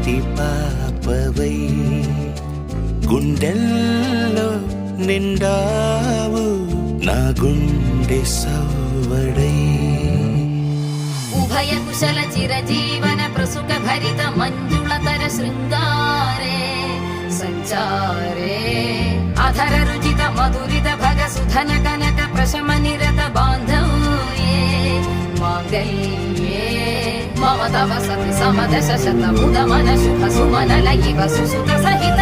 కంటి పాపవై గుండెల్లో నిండావు నా గుండె సవ్వడై. ఉభయ కుశల చిరజీవన ప్రసుక భరిత మంజుళతర శృంగారే సంచారే అధర రుచిత మధురిత భగ సుధన కనక ప్రశమ నిరత బాంధవ్యే మాంగళ్యే మమ తవ సతి సమదశ శత ముద మన శుభ సుమన లయివ సుసుత సహిత